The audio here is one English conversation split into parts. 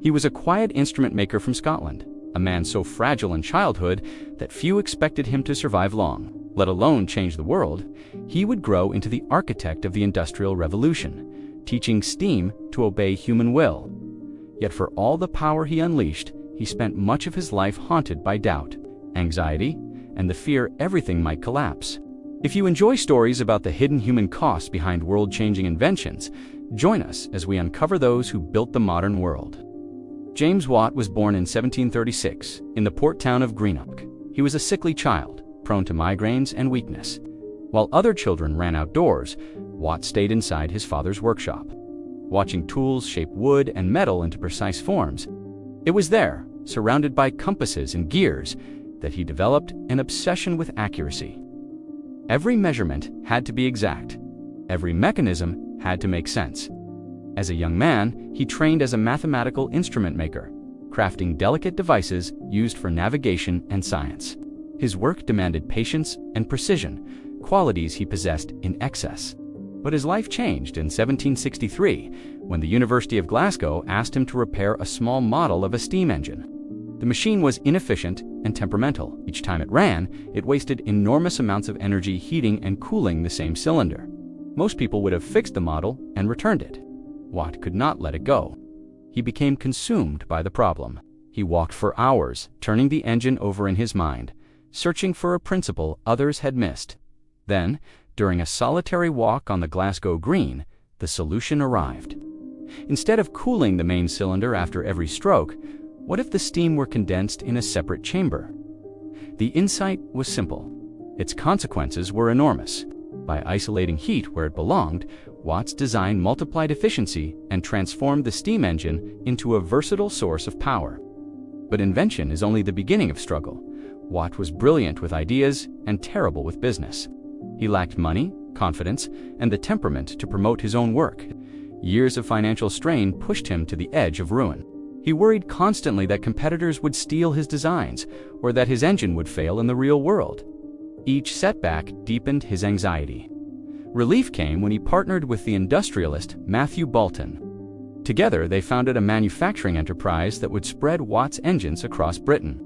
He was a quiet instrument maker from Scotland, a man so fragile in childhood that few expected him to survive long, let alone change the world. He would grow into the architect of the Industrial Revolution, teaching steam to obey human will. Yet for all the power he unleashed, he spent much of his life haunted by doubt, anxiety, and the fear everything might collapse. If you enjoy stories about the hidden human costs behind world-changing inventions, join us as we uncover those who built the modern world. James Watt was born in 1736 in the port town of Greenock. He was a sickly child, prone to migraines and weakness. While other children ran outdoors, Watt stayed inside his father's workshop, watching tools shape wood and metal into precise forms. It was there, surrounded by compasses and gears, that he developed an obsession with accuracy. Every measurement had to be exact. Every mechanism had to make sense. As a young man, he trained as a mathematical instrument maker, crafting delicate devices used for navigation and science. His work demanded patience and precision, qualities he possessed in excess. But his life changed in 1763 when the University of Glasgow asked him to repair a small model of a steam engine. The machine was inefficient and temperamental. Each time it ran, it wasted enormous amounts of energy heating and cooling the same cylinder. Most people would have fixed the model and returned it. Watt could not let it go. He became consumed by the problem. He walked for hours, turning the engine over in his mind, searching for a principle others had missed. Then, during a solitary walk on the Glasgow Green, the solution arrived. Instead of cooling the main cylinder after every stroke, what if the steam were condensed in a separate chamber? The insight was simple. Its consequences were enormous. By isolating heat where it belonged, Watt's design multiplied efficiency and transformed the steam engine into a versatile source of power. But invention is only the beginning of struggle. Watt was brilliant with ideas and terrible with business. He lacked money, confidence, and the temperament to promote his own work. Years of financial strain pushed him to the edge of ruin. He worried constantly that competitors would steal his designs or that his engine would fail in the real world. Each setback deepened his anxiety. Relief came when he partnered with the industrialist Matthew Boulton. Together, they founded a manufacturing enterprise that would spread Watt's engines across Britain.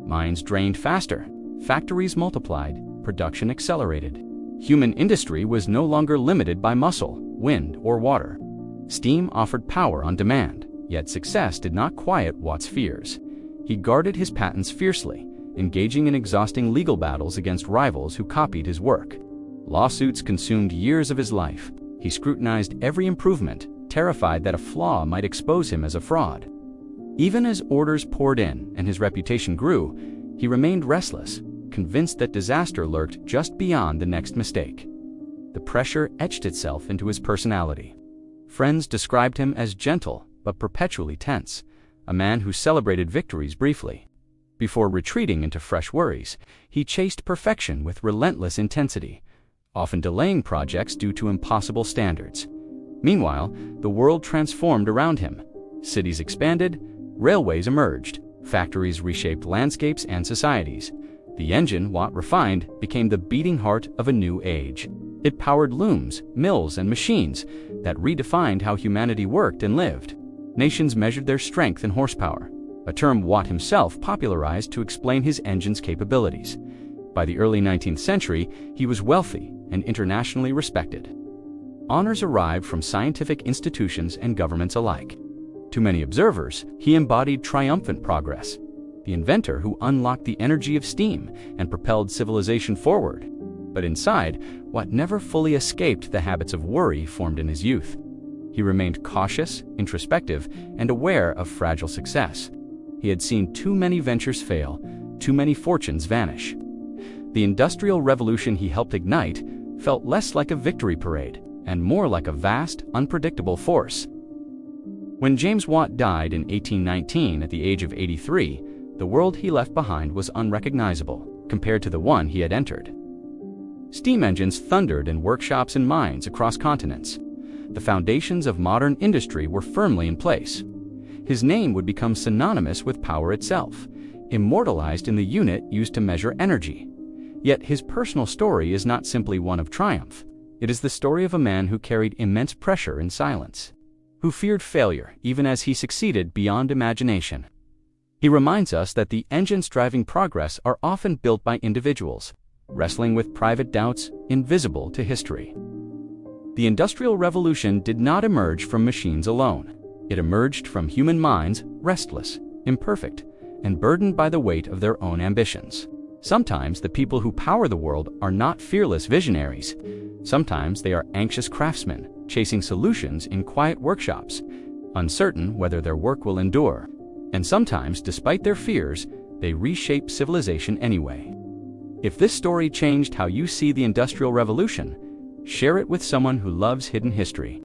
Mines drained faster, factories multiplied, production accelerated. Human industry was no longer limited by muscle, wind, or water. Steam offered power on demand, yet success did not quiet Watt's fears. He guarded his patents fiercely, engaging in exhausting legal battles against rivals who copied his work. Lawsuits consumed years of his life. He scrutinized every improvement, terrified that a flaw might expose him as a fraud. Even as orders poured in and his reputation grew, he remained restless, convinced that disaster lurked just beyond the next mistake. The pressure etched itself into his personality. Friends described him as gentle but perpetually tense, a man who celebrated victories briefly. Before retreating into fresh worries, he chased perfection with relentless intensity, often delaying projects due to impossible standards. Meanwhile, the world transformed around him. Cities expanded, railways emerged, factories reshaped landscapes and societies. The engine Watt refined became the beating heart of a new age. It powered looms, mills, and machines that redefined how humanity worked and lived. Nations measured their strength in horsepower, a term Watt himself popularized to explain his engine's capabilities. By the early 19th century, he was wealthy and internationally respected. Honors arrived from scientific institutions and governments alike. To many observers, he embodied triumphant progress, the inventor who unlocked the energy of steam and propelled civilization forward. But inside, Watt never fully escaped the habits of worry formed in his youth. He remained cautious, introspective, and aware of fragile success. He had seen too many ventures fail, too many fortunes vanish. The Industrial Revolution he helped ignite felt less like a victory parade and more like a vast, unpredictable force. When James Watt died in 1819 at the age of 83, the world he left behind was unrecognizable compared to the one he had entered. Steam engines thundered in workshops and mines across continents. The foundations of modern industry were firmly in place. His name would become synonymous with power itself, immortalized in the unit used to measure energy. Yet his personal story is not simply one of triumph. It is the story of a man who carried immense pressure in silence, who feared failure even as he succeeded beyond imagination. He reminds us that the engines driving progress are often built by individuals, wrestling with private doubts invisible to history. The Industrial Revolution did not emerge from machines alone. It emerged from human minds, restless, imperfect, and burdened by the weight of their own ambitions. Sometimes the people who power the world are not fearless visionaries. Sometimes they are anxious craftsmen, chasing solutions in quiet workshops, uncertain whether their work will endure. And sometimes, despite their fears, they reshape civilization anyway. If this story changed how you see the Industrial Revolution, share it with someone who loves hidden history.